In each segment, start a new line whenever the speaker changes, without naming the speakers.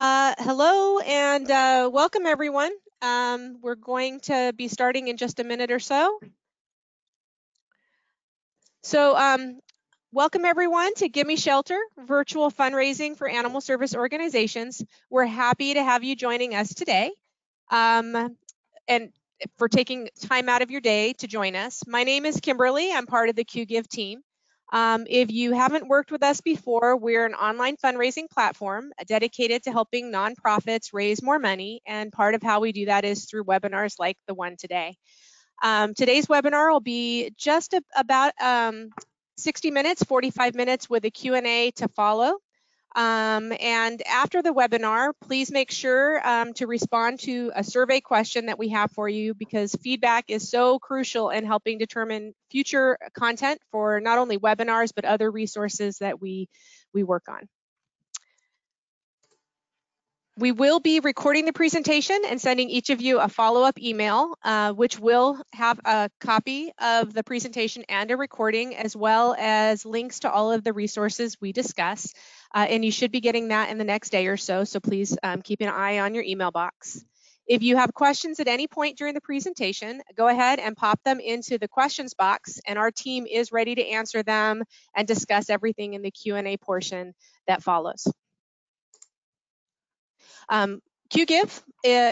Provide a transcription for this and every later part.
Hello and welcome everyone. We're going to be starting in just a minute or so. Welcome everyone to Gimme Shelter, virtual fundraising for animal service organizations. We're happy to have you joining us today and for taking time out of your day to join us. My name is Kimberly. I'm part of the Qgiv team. If you haven't worked with us before, we're an online fundraising platform dedicated to helping nonprofits raise more money, and part of how we do that is through webinars like the one today. Today's webinar will be just about 60 minutes, 45 minutes with a Q&A to follow. And after the webinar, please make sure to respond to a survey question that we have for you, because feedback is so crucial in helping determine future content for not only webinars, but other resources that we work on. We will be recording the presentation and sending each of you a follow-up email, which will have a copy of the presentation and a recording, as well as links to all of the resources we discuss. And you should be getting that in the next day or so, so please keep an eye on your email box. If you have questions at any point during the presentation, go ahead and pop them into the questions box, and our team is ready to answer them and discuss everything in the Q&A portion that follows. Qgiv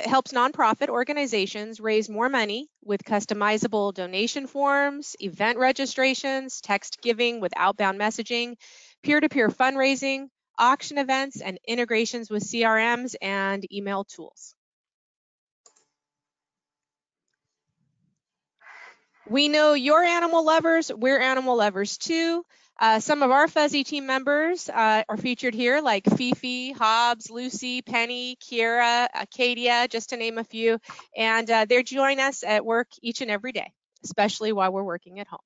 helps nonprofit organizations raise more money with customizable donation forms, event registrations, text giving with outbound messaging, peer-to-peer fundraising, auction events, and integrations with CRMs and email tools. We know you're animal lovers, we're animal lovers too. Some of our Fuzzy team members are featured here, like Fifi, Hobbs, Lucy, Penny, Kiera, Acadia, just to name a few. And they join us at work each and every day, especially while we're working at home.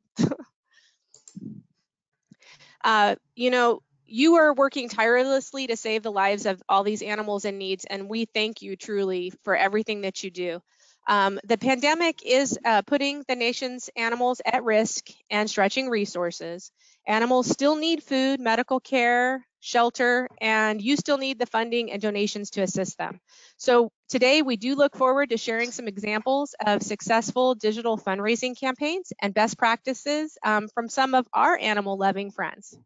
You know, you are working tirelessly to save the lives of all these animals in need, and we thank you truly for everything that you do. The pandemic is putting the nation's animals at risk and stretching resources. Animals still need food, medical care, shelter, and you still need the funding and donations to assist them. So today we do look forward to sharing some examples of successful digital fundraising campaigns and best practices from some of our animal-loving friends.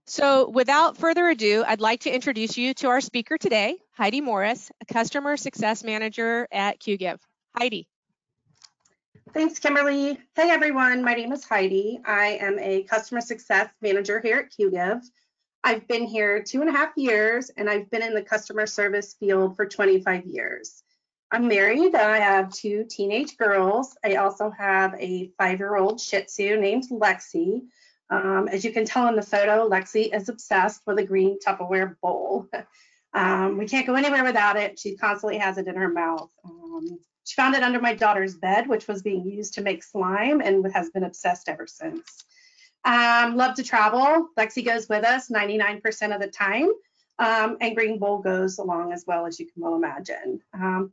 So without further ado, I'd like to introduce you to our speaker today, Heidi Morris, a Customer Success Manager at Qgiv. Heidi.
Thanks, Kimberly. Hey, everyone. My name is Heidi. I am a Customer Success Manager here at Qgiv. I've been here 2.5 years, and I've been in the customer service field for 25 years. I'm married. I have 2 teenage girls. I also have a 5-year-old Shih Tzu named Lexi. As you can tell in the photo, Lexi is obsessed with a green Tupperware bowl. We can't go anywhere without it. She constantly has it in her mouth. She found it under my daughter's bed, which was being used to make slime, and has been obsessed ever since. Love to travel. Lexi goes with us 99% of the time, and Green Bowl goes along as well, as you can well imagine.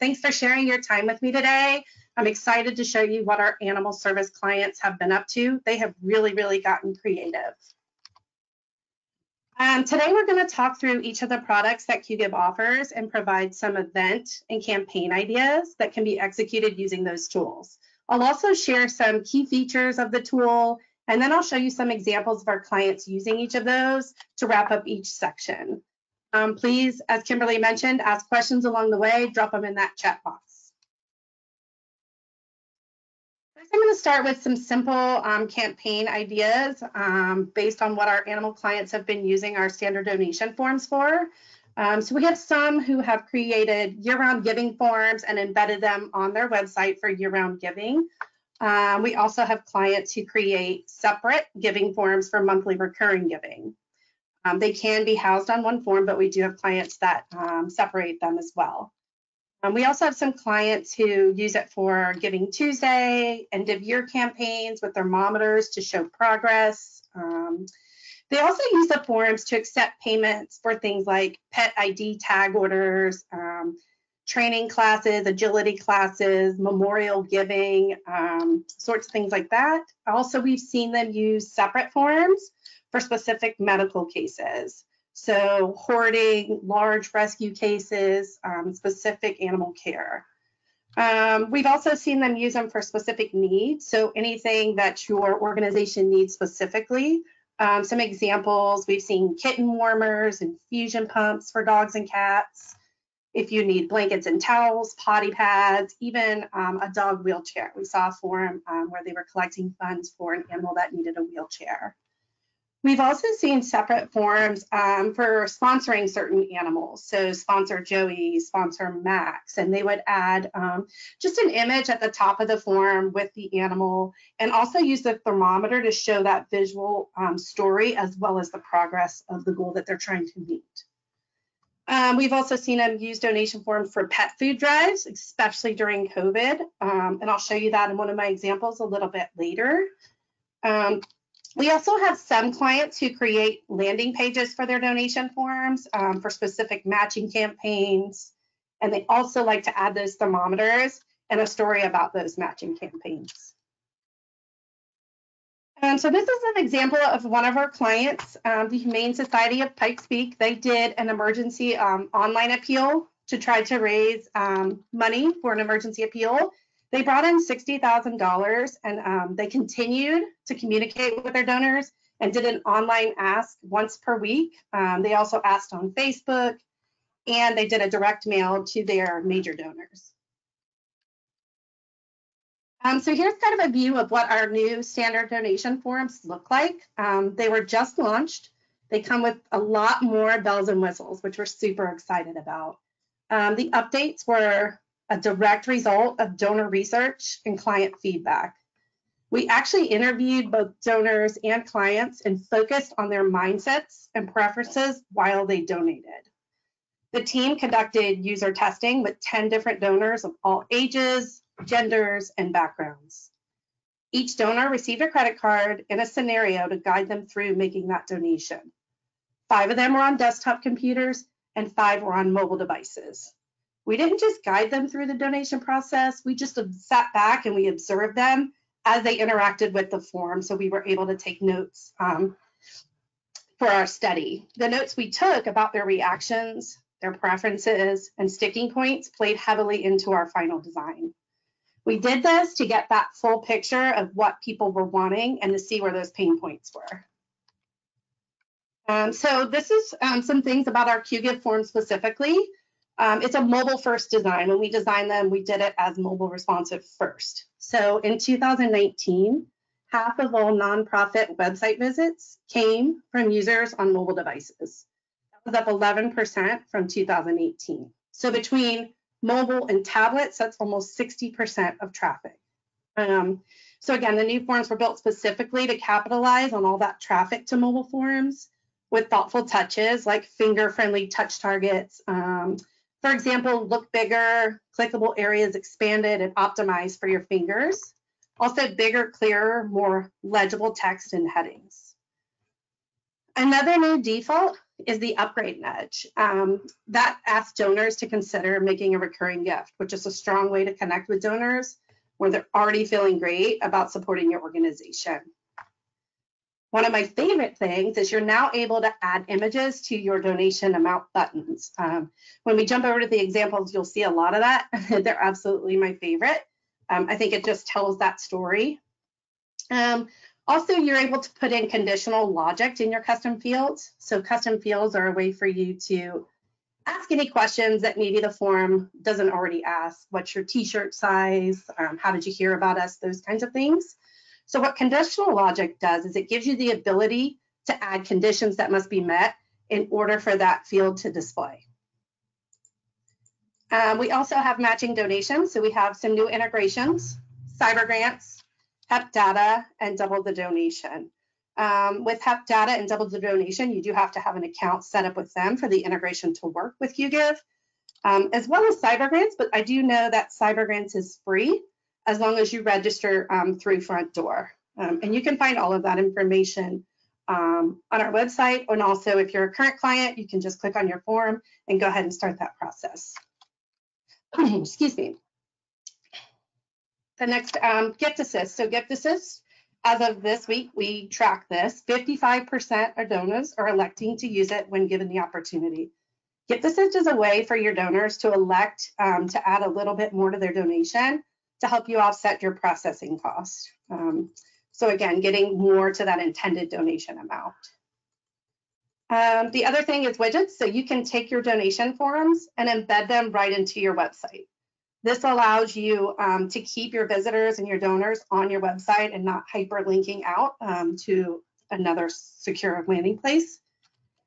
Thanks for sharing your time with me today. I'm excited to show you what our animal service clients have been up to. They have really gotten creative. Today we're going to talk through each of the products that Qgiv offers and provide some event and campaign ideas that can be executed using those tools. I'll also share some key features of the tool, and then I'll show you some examples of our clients using each of those to wrap up each section. Please, as Kimberly mentioned, ask questions along the way, drop them in that chat box. I'm going to start with some simple campaign ideas based on what our animal clients have been using our standard donation forms for. So we have some who have created year-round giving forms and embedded them on their website for year-round giving. We also have clients who create separate giving forms for monthly recurring giving. They can be housed on one form, but we do have clients that separate them as well. We also have some clients who use it for Giving Tuesday, end of year campaigns with thermometers to show progress. They also use the forms to accept payments for things like pet ID tag orders, training classes, agility classes, memorial giving, sorts of things like that. Also, we've seen them use separate forms for specific medical cases. So hoarding, large rescue cases, specific animal care. We've also seen them use them for specific needs. So anything that your organization needs specifically. Some examples, we've seen kitten warmers, infusion pumps for dogs and cats. If you need blankets and towels, potty pads, even a dog wheelchair. We saw a forum where they were collecting funds for an animal that needed a wheelchair. We've also seen separate forums for sponsoring certain animals. So sponsor Joey, sponsor Max, and they would add just an image at the top of the form with the animal, and also use the thermometer to show that visual story as well as the progress of the goal that they're trying to meet. We've also seen them use donation forms for pet food drives, especially during COVID, and I'll show you that in one of my examples a little bit later. We also have some clients who create landing pages for their donation forms for specific matching campaigns, and they also like to add those thermometers and a story about those matching campaigns. So this is an example of one of our clients, the Humane Society of Pikes Peak. They did an emergency online appeal to try to raise money for an emergency appeal. They brought in $60,000, and they continued to communicate with their donors and did an online ask once per week. They also asked on Facebook, and they did a direct mail to their major donors. So here's kind of a view of what our new standard donation forms look like. They were just launched. They come with a lot more bells and whistles, which we're super excited about. The updates were a direct result of donor research and client feedback. We actually interviewed both donors and clients and focused on their mindsets and preferences while they donated. The team conducted user testing with 10 different donors of all ages, genders, and backgrounds. Each donor received a credit card and a scenario to guide them through making that donation. 5 of them were on desktop computers and 5 were on mobile devices. We didn't just guide them through the donation process, we just sat back and we observed them as they interacted with the form, so we were able to take notes for our study. The notes we took about their reactions, their preferences, and sticking points played heavily into our final design. We did this to get that full picture of what people were wanting and to see where those pain points were. So this is some things about our Qgiv form specifically. It's a mobile first design. When we designed them, we did it as mobile responsive first. So in 2019, half of all nonprofit website visits came from users on mobile devices. That was up 11% from 2018. So between mobile and tablets, that's almost 60% of traffic. So again, the new forms were built specifically to capitalize on all that traffic to mobile forms with thoughtful touches like finger-friendly touch targets. For example, look bigger, clickable areas expanded and optimized for your fingers. Also bigger, clearer, more legible text and headings. Another new default is the upgrade nudge. That asks donors to consider making a recurring gift, which is a strong way to connect with donors where they're already feeling great about supporting your organization. One of my favorite things is you're now able to add images to your donation amount buttons. When we jump over to the examples, you'll see a lot of that. They're absolutely my favorite. I think it just tells that story. Also, you're able to put in conditional logic in your custom fields. So custom fields are a way for you to ask any questions that maybe the form doesn't already ask. What's your t-shirt size? How did you hear about us? Those kinds of things. So what conditional logic does is it gives you the ability to add conditions that must be met in order for that field to display. We also have matching donations. So we have some new integrations, cyber grants, HEP data, and double the donation. With HEP data and double the donation, you do have to have an account set up with them for the integration to work with Qgiv, as well as cyber grants, but I do know that cyber grants is free as long as you register through Front Door. And you can find all of that information on our website, and also if you're a current client, you can just click on your form and go ahead and start that process. Excuse me. The next, Gift Assist. So Gift Assist As of this week, we track this. 55% of donors are electing to use it when given the opportunity. Gift Assist is a way for your donors to elect to add a little bit more to their donation to help you offset your processing cost. So again, getting more to that intended donation amount. The other thing is widgets. So you can take your donation forms and embed them right into your website. This allows you to keep your visitors and your donors on your website and not hyperlinking out to another secure landing place.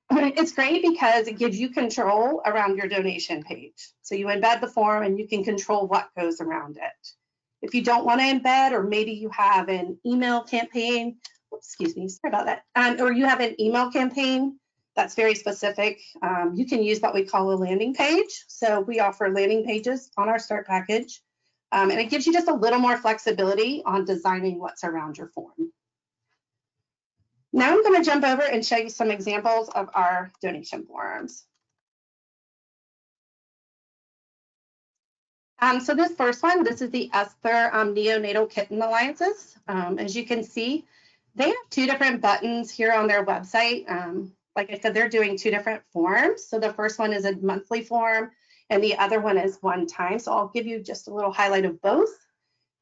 It's great because it gives you control around your donation page. So you embed the form and you can control what goes around it. If you don't want to embed, or maybe you have an email campaign, excuse me, sorry about that, or you have an email campaign that's very specific, you can use what we call a landing page. So we offer landing pages on our start package, and it gives you just a little more flexibility on designing what's around your form. Now I'm going to jump over and show you some examples of our donation forms. So this first one, this is the Esther Neonatal Kitten Alliances. As you can see, they have two different buttons here on their website. Like I said, they're doing two different forms. So the first one is a monthly form and the other one is one time. So I'll give you just a little highlight of both.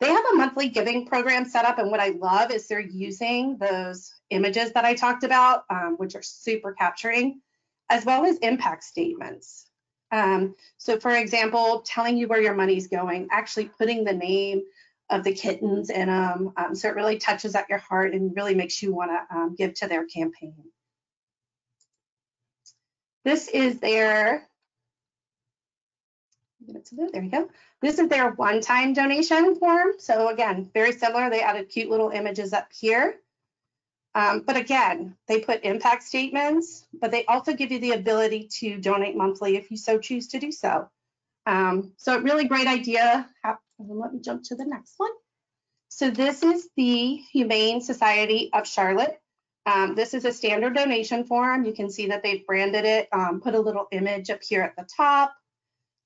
They have a monthly giving program set up, and what I love is they're using those images that I talked about, which are super capturing, as well as impact statements. So for example, telling you where your money's going, actually putting the name of the kittens in them, so it really touches at your heart and really makes you want to give to their campaign. This is their, there you go. This is their one-time donation form. So again, very similar. They added cute little images up here. But again, they put impact statements, but they also give you the ability to donate monthly if you so choose to do so. So a really great idea. Let me jump to the next one. So this is the Humane Society of Charlotte. This is a standard donation form. You can see that they've branded it, put a little image up here at the top,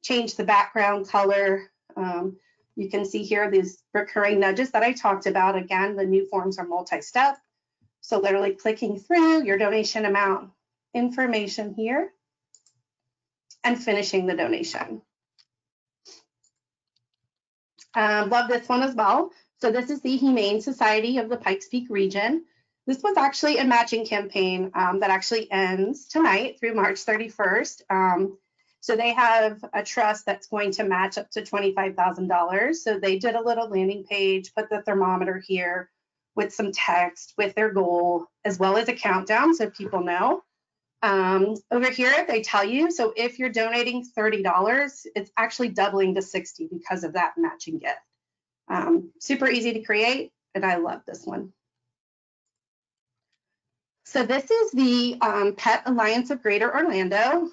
change the background color. You can see here these recurring nudges that I talked about. Again, the new forms are multi-step. So literally clicking through your donation amount information here and finishing the donation. Love this one as well. So this is the Humane Society of the Pikes Peak region. This was actually a matching campaign that actually ends tonight through March 31st. So they have a trust that's going to match up to $25,000. So they did a little landing page, put the thermometer here with some text with their goal, as well as a countdown so people know. Over here, they tell you, so if you're donating $30, it's actually doubling to $60 because of that matching gift. Super easy to create, and I love this one. So this is the Pet Alliance of Greater Orlando.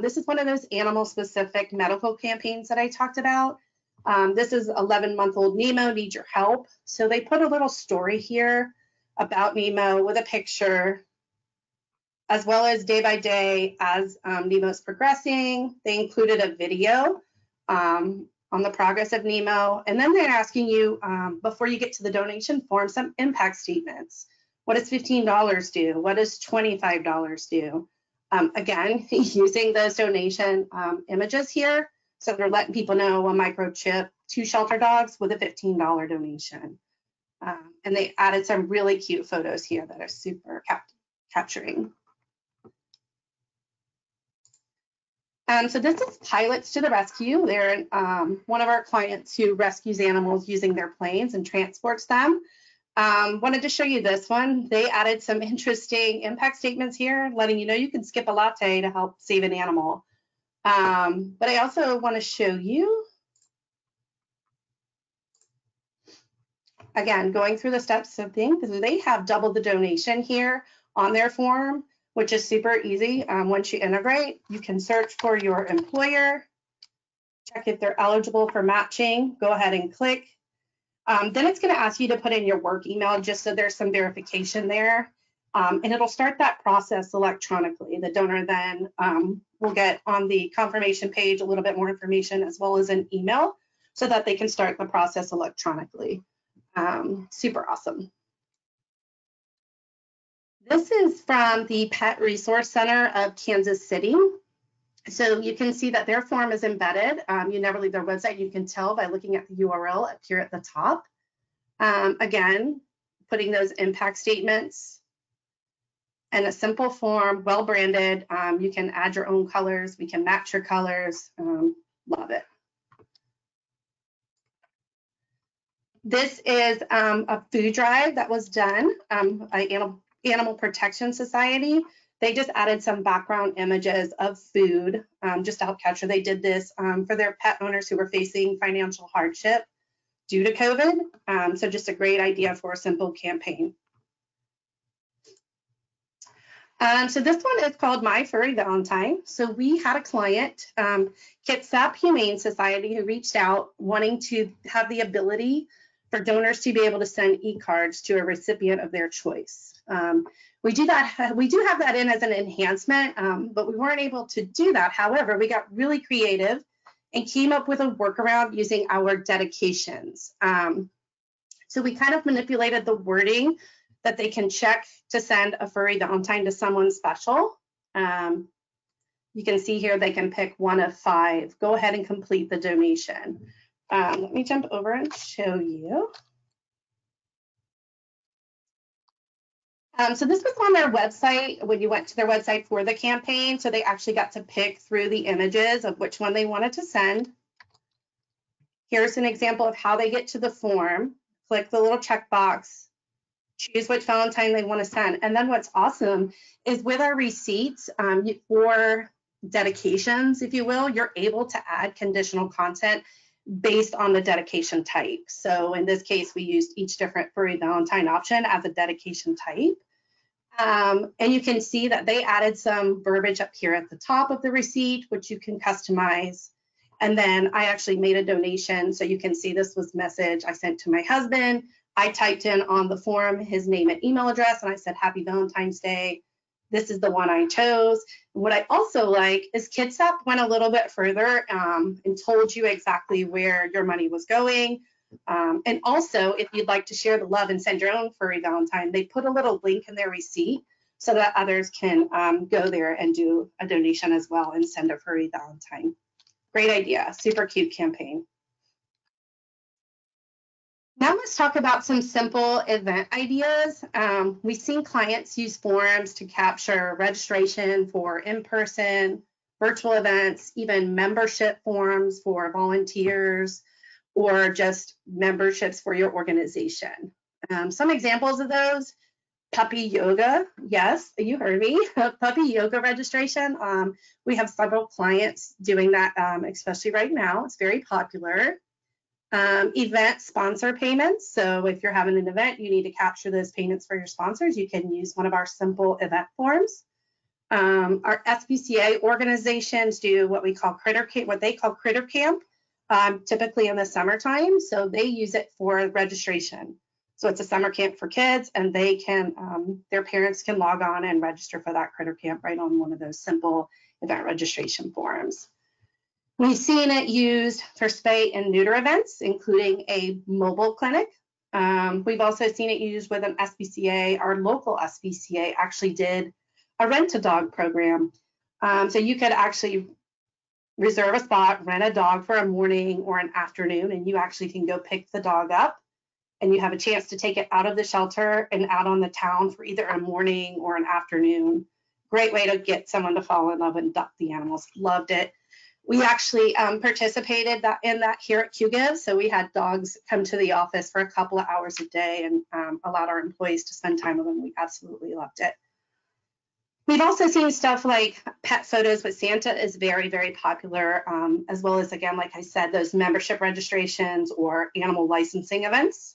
This is one of those animal-specific medical campaigns that I talked about. This is 11-month-old Nemo needs your help. So they put a little story here about Nemo with a picture, as well as day by day as Nemo's progressing. They included a video on the progress of Nemo. And then they're asking you, before you get to the donation form, some impact statements. What does $15 do? What does $25 do? Again, using those donation images here. So they're letting people know a microchip, 2 shelter dogs with a $15 donation. And they added some really cute photos here that are super capturing. So this is Pilots to the Rescue. They're one of our clients who rescues animals using their planes and transports them. Wanted to show you this one. They added some interesting impact statements here, letting you know you can skip a latte to help save an animal. But I also want to show you, again, going through the steps of things. They have doubled the donation here on their form, which is super easy. Once you integrate, you can search for your employer, check if they're eligible for matching, go ahead and click. Then it's going to ask you to put in your work email just so there's some verification there. And it'll start that process electronically. The donor then will get on the confirmation page a little bit more information as well as an email so that they can start the process electronically. Super awesome. This is from the Pet Resource Center of Kansas City. So you can see that their form is embedded. You never leave their website. You can tell by looking at the URL up here at the top. Again, putting those impact statements in a simple form, well branded. You can add your own colors. We can match your colors. Love it. This is a food drive that was done by Animal Protection Society. They just added some background images of food just to help capture. They did this for their pet owners who were facing financial hardship due to COVID. So just a great idea for a simple campaign. So this one is called My Furry Valentine. So we had a client, Kitsap Humane Society, who reached out wanting to have the ability for donors to be able to send e-cards to a recipient of their choice. We do have that in as an enhancement, but we weren't able to do that. However, we got really creative and came up with a workaround using our dedications. So we kind of manipulated the wording that they can check to send a furry Valentine to someone special. You can see here they can pick one of 5. Go ahead and complete the donation. Let me jump over and show you. So this was on their website when you went to their website for the campaign. So they actually got to pick through the images of which one they wanted to send. Here's an example of how they get to the form. Click the little checkbox, choose which Valentine they want to send. And then what's awesome is with our receipts or dedications, if you will, you're able to add conditional content based on the dedication type. So in this case, we used each different furry Valentine option as a dedication type. And you can see that they added some verbiage up here at the top of the receipt, which you can customize. And then I actually made a donation. So you can see this was message I sent to my husband. I typed in on the form his name and email address, and I said, Happy Valentine's Day. This is the one I chose. What I also like is Kitsap went a little bit further and told you exactly where your money was going. And also, if you'd like to share the love and send your own furry Valentine, they put a little link in their receipt so that others can go there and do a donation as well and send a furry Valentine. Great idea, super cute campaign. Now let's talk about some simple event ideas. We've seen clients use forms to capture registration for in-person, virtual events, even membership forms for volunteers, or just memberships for your organization. Some examples of those, puppy yoga. Yes, you heard me, puppy yoga registration. We have several clients doing that, especially right now. It's very popular. Event sponsor payments. So if you're having an event, you need to capture those payments for your sponsors. You can use one of our simple event forms. Our SPCA organizations do what we call critter camp, what they call critter camp, typically in the summertime. So they use it for registration. So it's a summer camp for kids, and they can, their parents can log on and register for that critter camp right on one of those simple event registration forms. We've seen it used for spay and neuter events, including a mobile clinic. We've also seen it used with an SPCA. Our local SPCA actually did a rent-a-dog program. So you could actually reserve a spot, rent a dog for a morning or an afternoon, and you actually can go pick the dog up, and you have a chance to take it out of the shelter and out on the town for either a morning or an afternoon. Great way to get someone to fall in love and adopt the animals. Loved it. We actually participated in that here at Qgiv. So we had dogs come to the office for a couple of hours a day and allowed our employees to spend time with them. We absolutely loved it. We've also seen stuff like pet photos with Santa is very, very popular, as well as, again, like I said, those membership registrations or animal licensing events.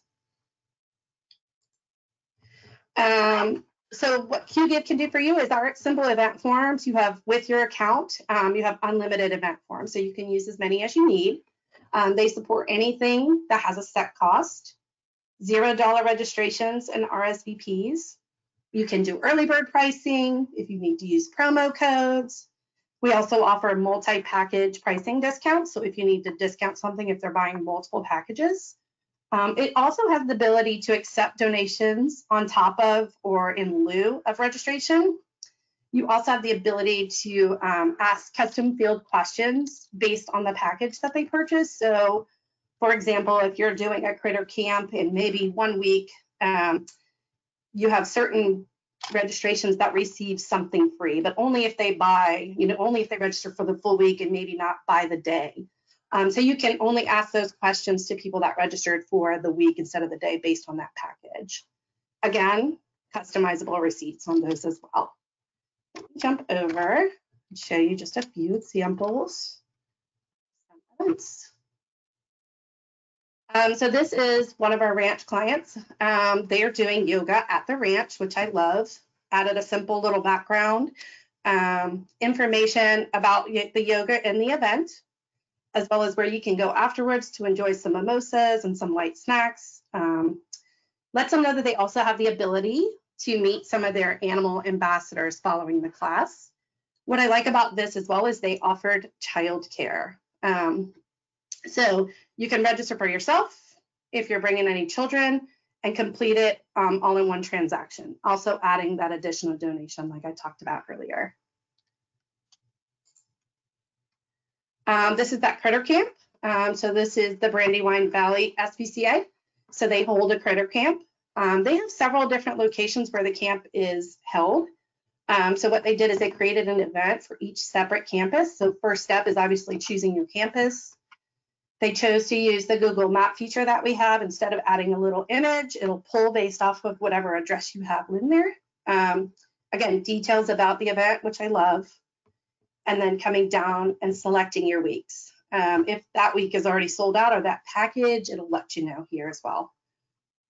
So what Qgiv can do for you is our simple event forms. You have, with your account, you have unlimited event forms, so you can use as many as you need. They support anything that has a set cost, $0 registrations and RSVPs. You can do early bird pricing if you need to use promo codes. We also offer multi-package pricing discounts, so if you need to discount something if they're buying multiple packages. It also has the ability to accept donations on top of or in lieu of registration. You also have the ability to ask custom field questions based on the package that they purchase. So, for example, if you're doing a critter camp and maybe 1 week, you have certain registrations that receive something free, but only if they buy, only if they register for the full week and maybe not by the day. So you can only ask those questions to people that registered for the week instead of the day based on that package. Again, customizable receipts on those as well. Jump over and show you just a few examples. So this is one of our ranch clients. They are doing yoga at the ranch, which I love. Added a simple little background, information about the yoga and the event, as well as where you can go afterwards to enjoy some mimosas and some light snacks. Lets them know that they also have the ability to meet some of their animal ambassadors following the class. What I like about this as well is they offered childcare. So you can register for yourself if you're bringing any children and complete it all in one transaction. Also adding that additional donation like I talked about earlier. This is that critter camp. So this is the Brandywine Valley SPCA. So they hold a critter camp. They have several different locations where the camp is held. So what they did is they created an event for each separate campus. So first step is obviously choosing your campus. They chose to use the Google Map feature that we have. Instead of adding a little image, it'll pull based off of whatever address you have in there. Again, details about the event, which I love. And then coming down and selecting your weeks. If that week is already sold out or that package, it'll let you know here as well.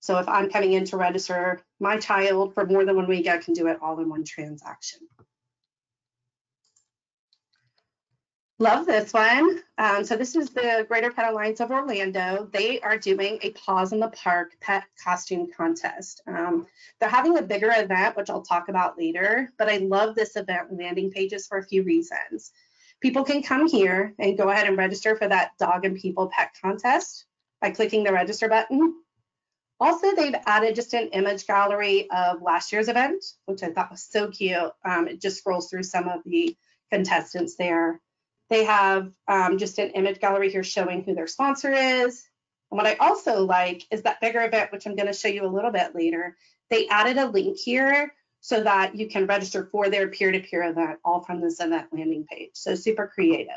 So if I'm coming in to register my child for more than 1 week, I can do it all in one transaction. Love this one. So this is the Greater Pet Alliance of Orlando. They are doing a Paws in the Park pet costume contest. They're having a bigger event, which I'll talk about later, but I love this event landing pages for a few reasons. People can come here and go ahead and register for that dog and people pet contest by clicking the register button. Also, they've added just an image gallery of last year's event, which I thought was so cute. It just scrolls through some of the contestants there. They have just an image gallery here showing who their sponsor is. And what I also like is that bigger event, which I'm going to show you a little bit later. They added a link here so that you can register for their peer-to-peer event, all from this event landing page. So super creative.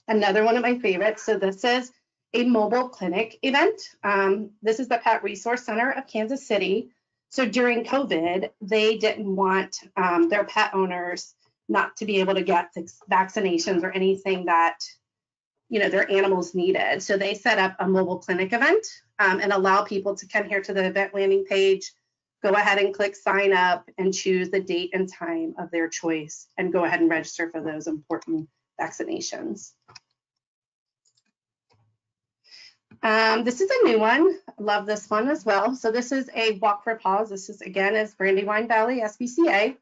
Another one of my favorites. So this is a mobile clinic event. This is the Pet Resource Center of Kansas City. So during COVID, they didn't want their pet owners not to be able to get vaccinations or anything that their animals needed. So they set up a mobile clinic event and allow people to come here to the event landing page, go ahead and click sign up and choose the date and time of their choice and go ahead and register for those important vaccinations. This is a new one. I love this one as well. So this is a Walk for Paws. This is, again, is Brandywine Valley SPCA.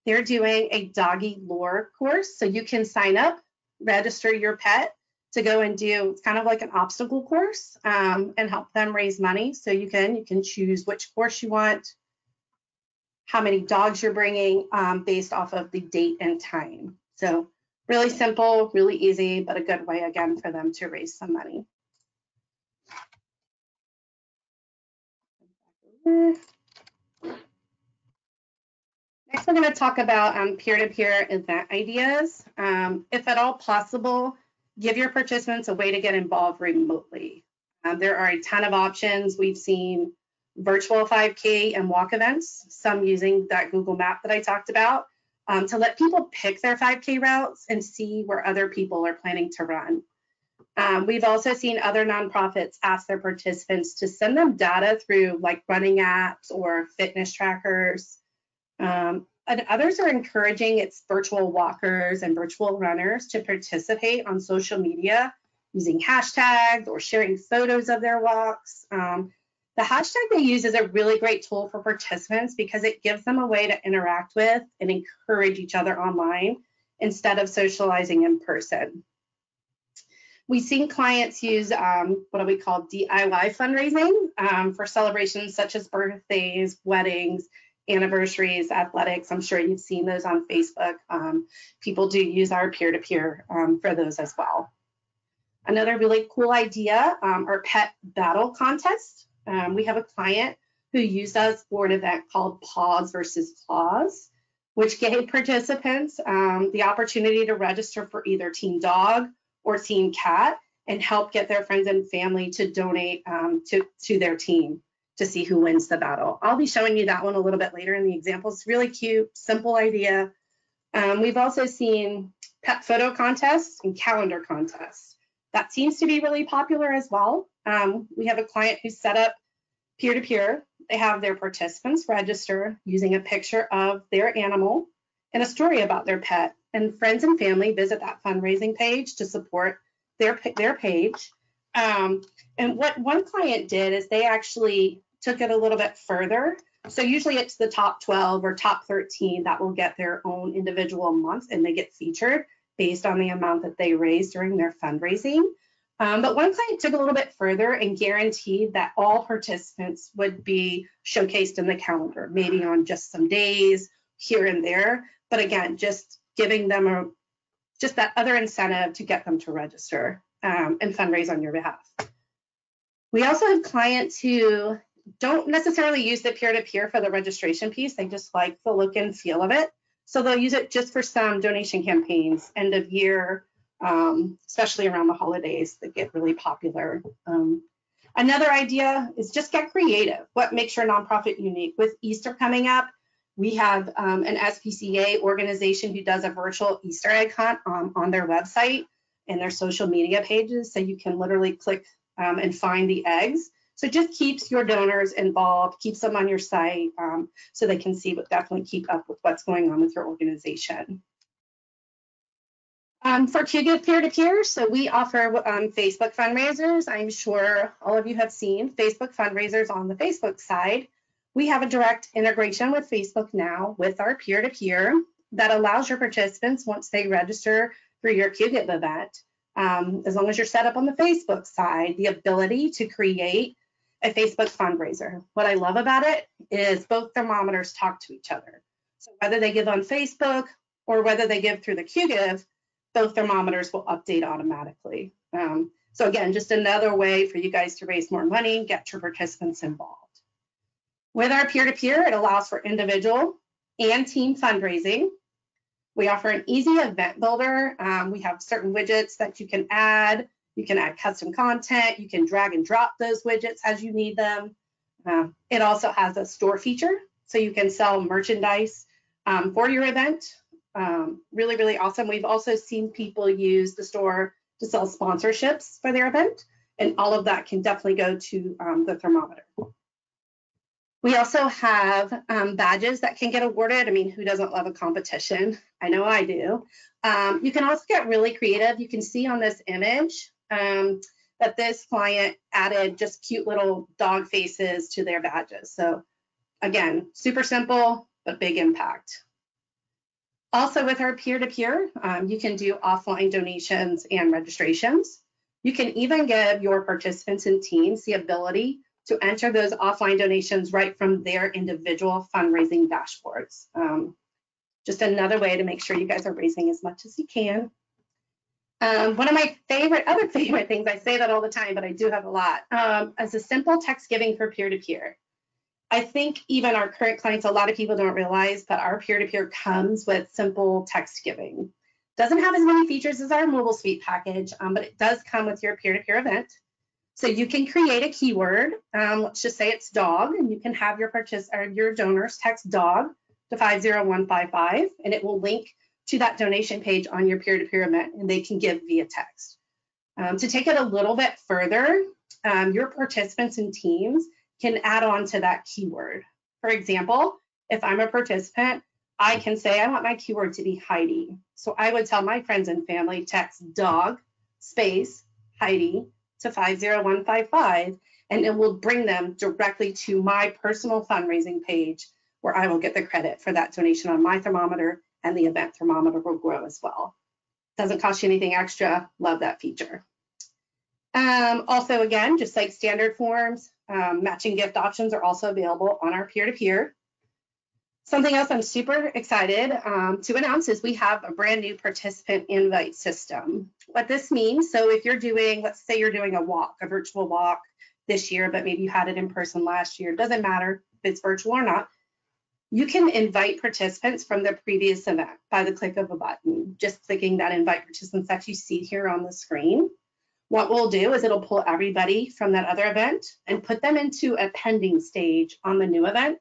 They're doing a doggy lore course. So you can sign up, register your pet to go and do, it's kind of like an obstacle course and help them raise money. So you can choose which course you want, how many dogs you're bringing based off of the date and time. So really simple, really easy, but a good way, again, for them to raise some money. Next, we're going to talk about peer-to-peer event ideas. If at all possible, give your participants a way to get involved remotely. There are a ton of options. We've seen virtual 5K and walk events, some using that Google Map that I talked about, to let people pick their 5K routes and see where other people are planning to run. We've also seen other nonprofits ask their participants to send them data through like running apps or fitness trackers. And others are encouraging its virtual walkers and virtual runners to participate on social media using hashtags or sharing photos of their walks. The hashtag they use is a really great tool for participants because it gives them a way to interact with and encourage each other online instead of socializing in person. We've seen clients use what we call DIY fundraising for celebrations such as birthdays, weddings, anniversaries, athletics. I'm sure you've seen those on Facebook. People do use our peer-to-peer for those as well. Another really cool idea are pet battle contests. We have a client who used us for an event called Paws versus Claws, which gave participants the opportunity to register for either Team Dog or Team Cat and help get their friends and family to donate to their team to see who wins the battle. I'll be showing you that one a little bit later in the example. It's really cute, simple idea. We've also seen pet photo contests and calendar contests. That seems to be really popular as well. We have a client who set up peer-to-peer. They have their participants register using a picture of their animal and a story about their pet. And friends and family visit that fundraising page to support their page. And what one client did is they actually took it a little bit further. So usually it's the top 12 or top 13 that will get their own individual month, and they get featured based on the amount that they raised during their fundraising. But one client took a little bit further and guaranteed that all participants would be showcased in the calendar, maybe on just some days here and there. But again, just giving them just that other incentive to get them to register and fundraise on your behalf. We also have clients who don't necessarily use the peer-to-peer for the registration piece. They just like the look and feel of it. So they'll use it just for some donation campaigns, end of year, especially around the holidays that get really popular. Another idea is just get creative. What makes your nonprofit unique? With Easter coming up, we have an SPCA organization who does a virtual Easter egg hunt on their website and their social media pages. So you can literally click and find the eggs. So it just keeps your donors involved, keeps them on your site so they can see, but definitely keep up with what's going on with your organization. For Qgiv peer-to-peer, so we offer Facebook fundraisers. I'm sure all of you have seen Facebook fundraisers on the Facebook side. We have a direct integration with Facebook now with our peer-to-peer that allows your participants, once they register for your Qgiv event, as long as you're set up on the Facebook side, the ability to create a Facebook fundraiser. What I love about it is both thermometers talk to each other. So whether they give on Facebook or whether they give through the Qgiv, both thermometers will update automatically. So again, just another way for you guys to raise more money, get your participants involved. With our peer-to-peer, it allows for individual and team fundraising. We offer an easy event builder. We have certain widgets that you can add. You can add custom content. You can drag and drop those widgets as you need them. It also has a store feature, so you can sell merchandise for your event. Really, really awesome. We've also seen people use the store to sell sponsorships for their event, and all of that can definitely go to the thermometer. We also have badges that can get awarded. I mean, who doesn't love a competition? I know I do. You can also get really creative. You can see on this image that this client added just cute little dog faces to their badges. So again, super simple, but big impact. Also with our peer-to-peer, you can do offline donations and registrations. You can even give your participants and teams the ability to enter those offline donations right from their individual fundraising dashboards. Just another way to make sure you guys are raising as much as you can. One of my other favorite things, I say that all the time, but I do have a lot, is a simple text giving for peer-to-peer. I think even our current clients, a lot of people don't realize, but our peer-to-peer comes with simple text giving. Doesn't have as many features as our mobile suite package, but it does come with your peer-to-peer event. So you can create a keyword. Let's just say it's dog, and you can have your donors text dog to 50155, and it will link to that donation page on your peer-to-peer event, and they can give via text. To take it a little bit further, your participants and teams can add on to that keyword. For example, if I'm a participant, I can say I want my keyword to be Heidi. So I would tell my friends and family, text dog space Heidi to 50155, and it will bring them directly to my personal fundraising page where I will get the credit for that donation on my thermometer, and the event thermometer will grow as well. Doesn't cost you anything extra. Love that feature. Also, again, just like standard forms, matching gift options are also available on our peer-to-peer. Something else I'm super excited to announce is we have a brand new participant invite system. What this means, so if you're doing, let's say you're doing a walk, a virtual walk this year, but maybe you had it in person last year, doesn't matter if it's virtual or not, you can invite participants from the previous event by the click of a button, just clicking that invite participants that you see here on the screen. What we'll do is it'll pull everybody from that other event and put them into a pending stage on the new event.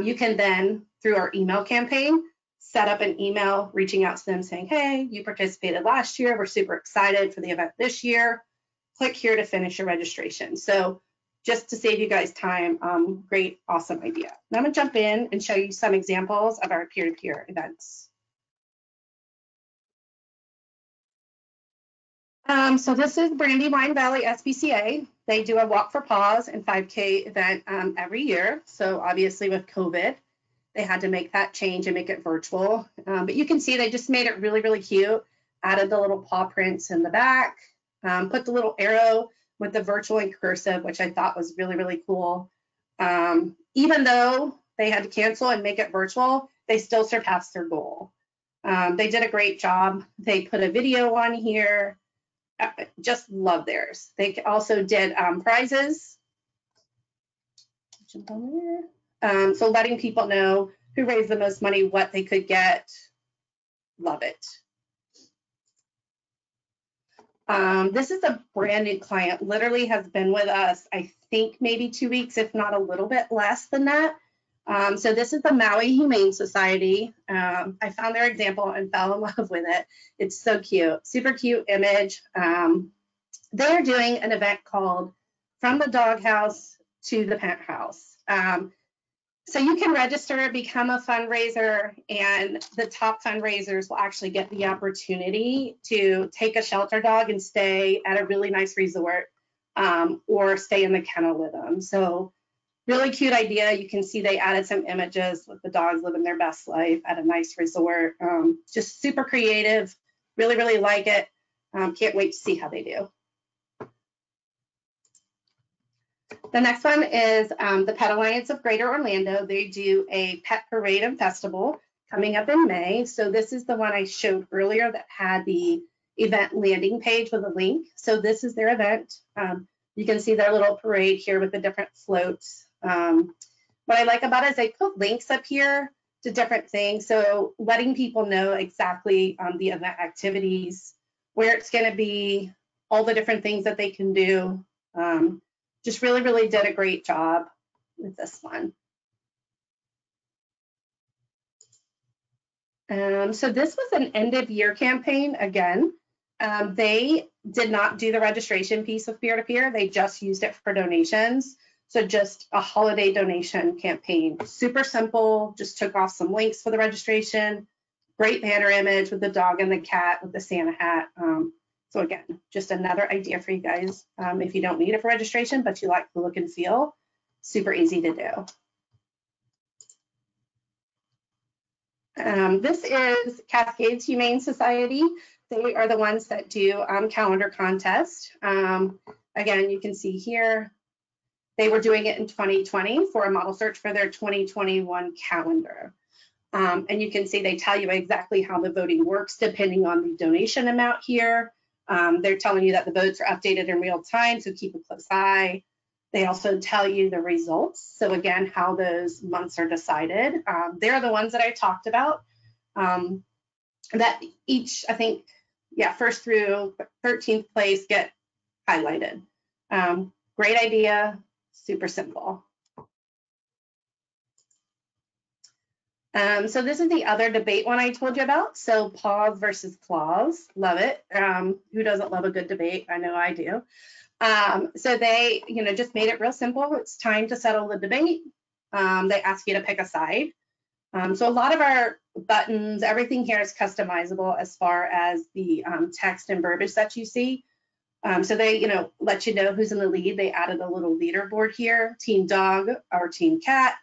You can then, through our email campaign, set up an email reaching out to them saying, hey, you participated last year. We're super excited for the event this year. Click here to finish your registration. So just to save you guys time, great, awesome idea. Now I'm gonna jump in and show you some examples of our peer-to-peer events. So this is Brandywine Valley SPCA. They do a Walk for Paws and 5K event every year. So obviously with COVID, they had to make that change and make it virtual. But you can see they just made it really, really cute. Added the little paw prints in the back, put the little arrow with the virtual and cursive, which I thought was really, really cool. Even though they had to cancel and make it virtual, they still surpassed their goal. They did a great job. They put a video on here. Just love theirs. They also did prizes. So letting people know who raised the most money, what they could get. Love it. This is a brand new client, literally has been with us, I think maybe 2 weeks, if not a little bit less than that. So this is the Maui Humane Society. I found their example and fell in love with it. It's so cute, super cute image. They're doing an event called From the Doghouse to the Penthouse. So you can register, become a fundraiser, and the top fundraisers will actually get the opportunity to take a shelter dog and stay at a really nice resort or stay in the kennel with them. So really cute idea. You can see they added some images with the dogs living their best life at a nice resort. Just super creative. Really, really like it. Can't wait to see how they do. The next one is the Pet Alliance of Greater Orlando. They do a pet parade and festival coming up in May. So this is the one I showed earlier that had the event landing page with a link. So this is their event. You can see their little parade here with the different floats. What I like about it is they put links up here to different things. So letting people know exactly the event activities, where it's going to be, all the different things that they can do. Just really, really did a great job with this one. So this was an end of year campaign again. They did not do the registration piece of peer-to-peer. They just used it for donations. So just a holiday donation campaign. Super simple, just took off some links for the registration. Great banner image with the dog and the cat with the Santa hat. So again, just another idea for you guys. If you don't need it for registration, but you like the look and feel, super easy to do. This is Cascades Humane Society. They are the ones that do calendar contest. Again, you can see here, they were doing it in 2020 for a model search for their 2021 calendar. And you can see they tell you exactly how the voting works depending on the donation amount here. They're telling you that the votes are updated in real time, so keep a close eye. They also tell you the results. So again, how those months are decided. They're the ones that I talked about that each, I think, yeah, first through 13th place get highlighted. Great idea, super simple. So this is the other debate one I told you about. So paws versus claws, love it. Who doesn't love a good debate? I know I do. So they, just made it real simple. It's time to settle the debate. They ask you to pick a side. So a lot of our buttons, everything here is customizable as far as the text and verbiage that you see. So they, let you know who's in the lead. They added a little leaderboard here, team dog or team cat.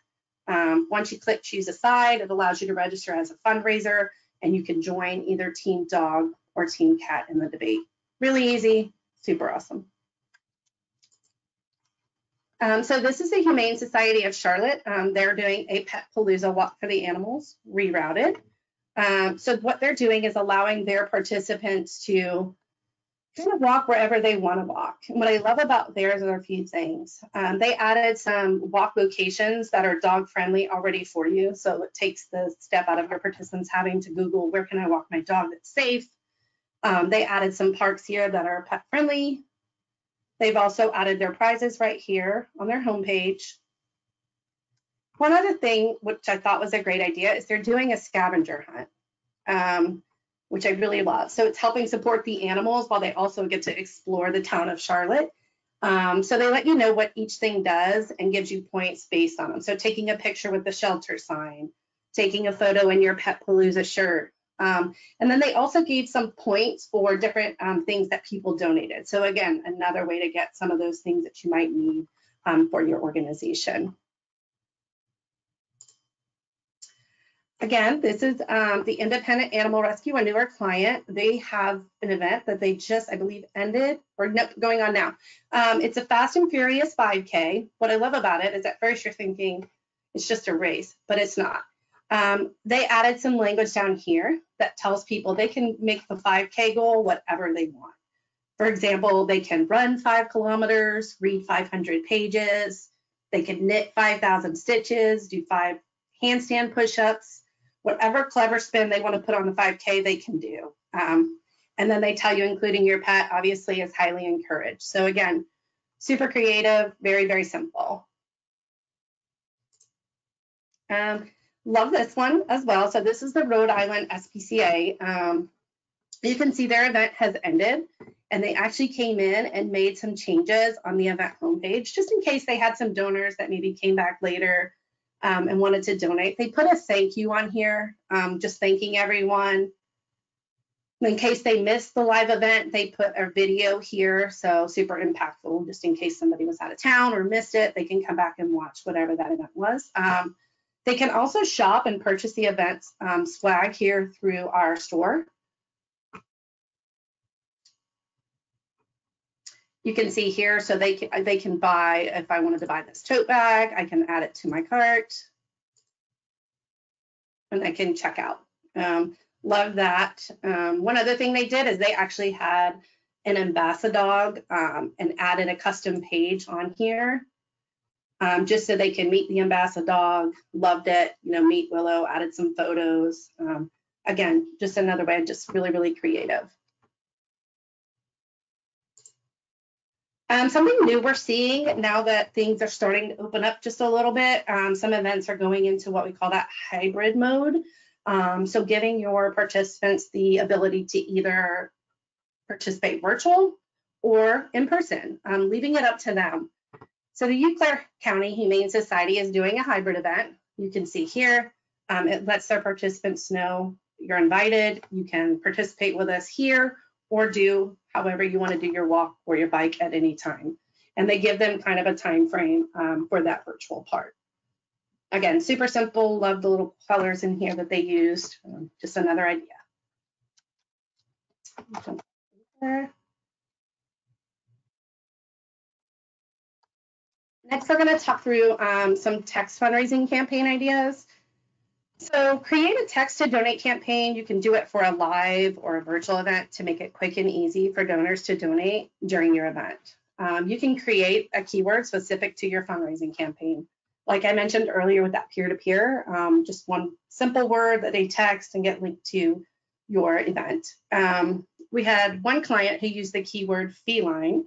Once you click choose a side, it allows you to register as a fundraiser, and you can join either team dog or team cat in the debate. Really easy, super awesome. So this is the Humane Society of Charlotte. They're doing a Pet Palooza Walk for the Animals, rerouted. So what they're doing is allowing their participants to kind of walk wherever they want to walk. And what I love about theirs are a few things. They added some walk locations that are dog friendly already for you. So it takes the step out of your participants having to Google, where can I walk my dog that's safe? They added some parks here that are pet friendly. They've also added their prizes right here on their homepage. One other thing, which I thought was a great idea, is they're doing a scavenger hunt, which I really love. So it's helping support the animals while they also get to explore the town of Charlotte. So they let you know what each thing does and gives you points based on them. So taking a picture with the shelter sign, taking a photo in your Pet Palooza shirt. And then they also gave some points for different things that people donated. So again, another way to get some of those things that you might need for your organization. Again, this is the Independent Animal Rescue, a newer client. They have an event that they just, I believe, ended, or no, going on now. It's a Fast and Furious 5K. What I love about it is at first you're thinking it's just a race, but it's not. They added some language down here that tells people they can make the 5K goal whatever they want. For example, they can run 5 kilometers, read 500 pages, they can knit 5,000 stitches, do 5 handstand push-ups, whatever clever spin they want to put on the 5K, they can do. And then they tell you including your pet obviously is highly encouraged. So again, super creative, very, very simple. Love this one as well. So this is the Rhode Island SPCA. You can see their event has ended, and they actually came in and made some changes on the event homepage, just in case they had some donors that maybe came back later and wanted to donate. They put a thank you on here, just thanking everyone. In case they missed the live event, they put a video here, so super impactful, just in case somebody was out of town or missed it, they can come back and watch whatever that event was. They can also shop and purchase the event's swag here through our store. You can see here, so they can buy, if I wanted to buy this tote bag, I can add it to my cart, and I can check out. Love that. One other thing they did is they actually had an ambassador and added a custom page on here, just so they can meet the ambassador. Loved it, you know, meet Willow, added some photos. Again, just another way, just really, really creative. Something new we're seeing now that things are starting to open up just a little bit, some events are going into what we call that hybrid mode. So giving your participants the ability to either participate virtual or in person, leaving it up to them. So the Eau Claire County Humane Society is doing a hybrid event. You can see here, it lets their participants know you're invited, you can participate with us here, or do however you want to do your walk or your bike at any time. And they give them kind of a time frame for that virtual part. Again, super simple, love the little colors in here that they used, just another idea. Next, we're going to talk through some text fundraising campaign ideas. So create a text to donate campaign. You can do it for a live or a virtual event to make it quick and easy for donors to donate during your event. You can create a keyword specific to your fundraising campaign. Like I mentioned earlier with that peer-to-peer, just one simple word that they text and get linked to your event. We had one client who used the keyword feline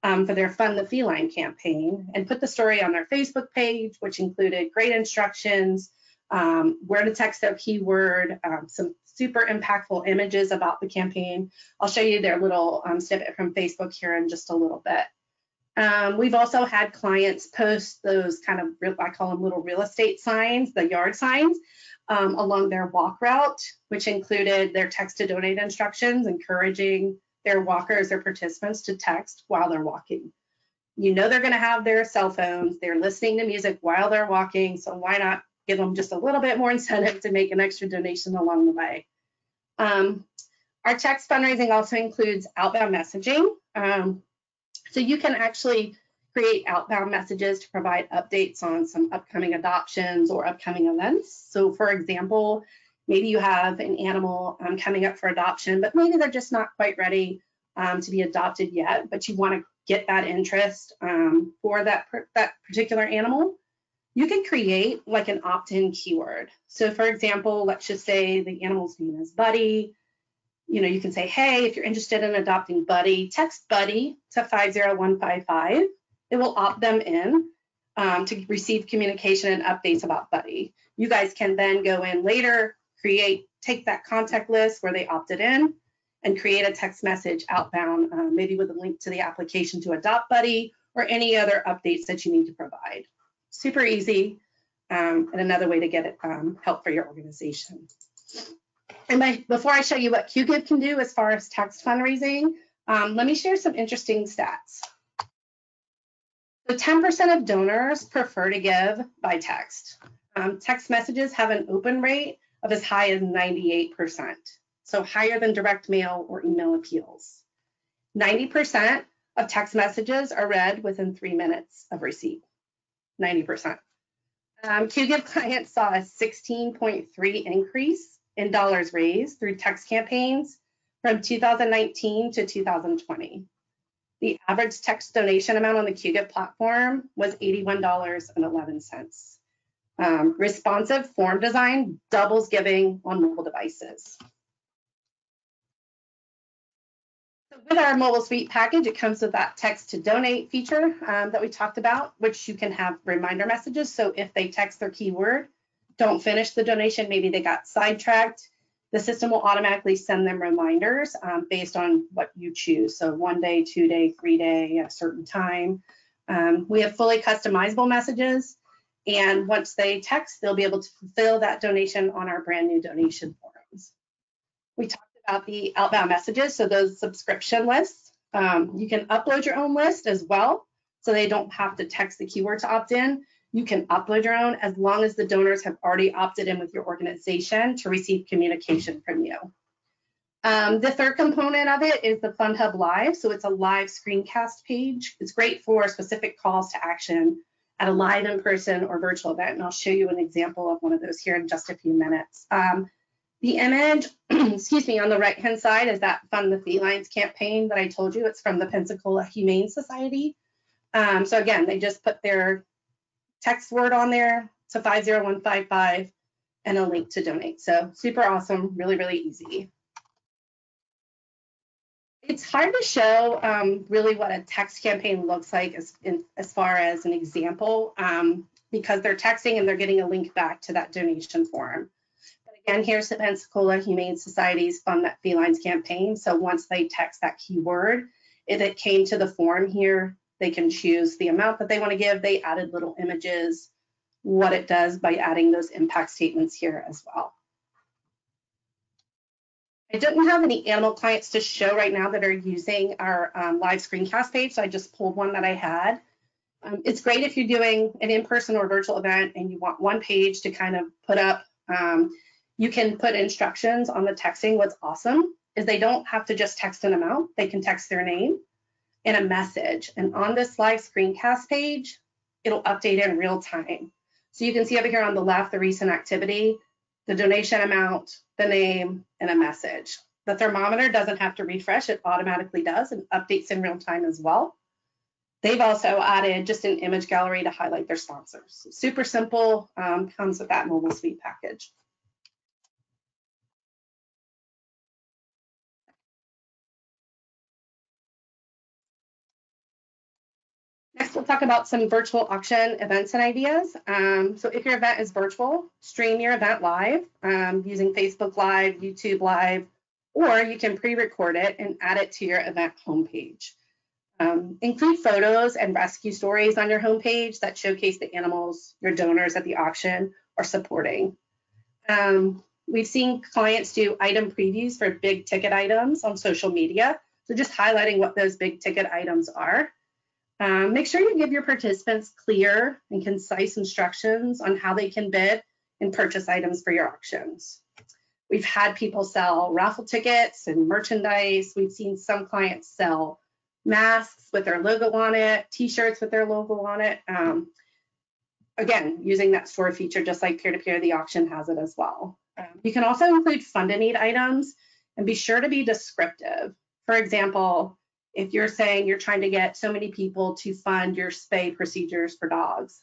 for their Fund the Feline campaign and put the story on their Facebook page, which included great instructions, where to text their keyword, some super impactful images about the campaign. I'll show you their little snippet from Facebook here in just a little bit. We've also had clients post those kind of, I call them little real estate signs, the yard signs, along their walk route, which included their text to donate instructions, encouraging their walkers or participants to text while they're walking. You know they're going to have their cell phones, they're listening to music while they're walking, so why not give them just a little bit more incentive to make an extra donation along the way. Our text fundraising also includes outbound messaging. So you can actually create outbound messages to provide updates on some upcoming adoptions or upcoming events. So for example, maybe you have an animal coming up for adoption, but maybe they're just not quite ready to be adopted yet, but you want to get that interest for that particular animal. You can create like an opt-in keyword. So for example, let's just say the animal's name is Buddy. You know, you can say, hey, if you're interested in adopting Buddy, text Buddy to 50155. It will opt them in to receive communication and updates about Buddy. You guys can then go in later, take that contact list where they opted in and create a text message outbound, maybe with a link to the application to adopt Buddy or any other updates that you need to provide. Super easy, and another way to get help for your organization. And before I show you what Qgiv can do as far as text fundraising, let me share some interesting stats. So 10% of donors prefer to give by text. Text messages have an open rate of as high as 98%, so higher than direct mail or email appeals. 90% of text messages are read within 3 minutes of receipt. 90%. Qgiv clients saw a 16.3 increase in dollars raised through text campaigns from 2019 to 2020. The average text donation amount on the Qgiv platform was $81.11. Responsive form design doubles giving on mobile devices. With our mobile suite package, it comes with that text to donate feature that we talked about, which you can have reminder messages. So if they text their keyword, don't finish the donation, maybe they got sidetracked, the system will automatically send them reminders based on what you choose. So 1 day, 2 day, 3 day, at a certain time. We have fully customizable messages. And once they text, they'll be able to fulfill that donation on our brand new donation forms. We talked about the outbound messages, so those subscription lists. You can upload your own list as well, so they don't have to text the keyword to opt in. You can upload your own as long as the donors have already opted in with your organization to receive communication from you. The third component of it is the Fund Hub Live, so it's a live screencast page. It's great for specific calls to action at a live in-person or virtual event, and I'll show you an example of one of those here in just a few minutes. The image, excuse me, on the right-hand side is that Fund the Felines campaign that I told you. It's from the Pensacola Humane Society. So again, they just put their text word on there to 50155 and a link to donate. So super awesome, really, really easy. It's hard to show really what a text campaign looks like as far as an example because they're texting and they're getting a link back to that donation form. And here's the Pensacola Humane Society's Fund That Felines campaign. So once they text that keyword, if it came to the form here, they can choose the amount that they want to give. They added little images, what it does by adding those impact statements here as well. I don't have any animal clients to show right now that are using our live screencast page, so I just pulled one that I had. It's great if you're doing an in-person or virtual event and you want one page to kind of put up. You can put instructions on the texting. What's awesome is they don't have to just text an amount. They can text their name and a message. And on this live screencast page, it'll update in real time. So you can see over here on the left, the recent activity, the donation amount, the name, and a message. The thermometer doesn't have to refresh. It automatically does and updates in real time as well. They've also added just an image gallery to highlight their sponsors. Super simple, comes with that mobile suite package. Next, we'll talk about some virtual auction events and ideas. So if your event is virtual, stream your event live using Facebook Live, YouTube Live, or you can pre-record it and add it to your event homepage. Include photos and rescue stories on your homepage that showcase the animals your donors at the auction are supporting. We've seen clients do item previews for big ticket items on social media. So just highlighting what those big ticket items are. Make sure you give your participants clear and concise instructions on how they can bid and purchase items for your auctions. We've had people sell raffle tickets and merchandise. We've seen some clients sell masks with their logo on it, t-shirts with their logo on it. Again, using that store feature, just like peer-to-peer, the auction has it as well. You can also include fund-a-need items and be sure to be descriptive. For example, if you're saying you're trying to get so many people to fund your spay procedures for dogs.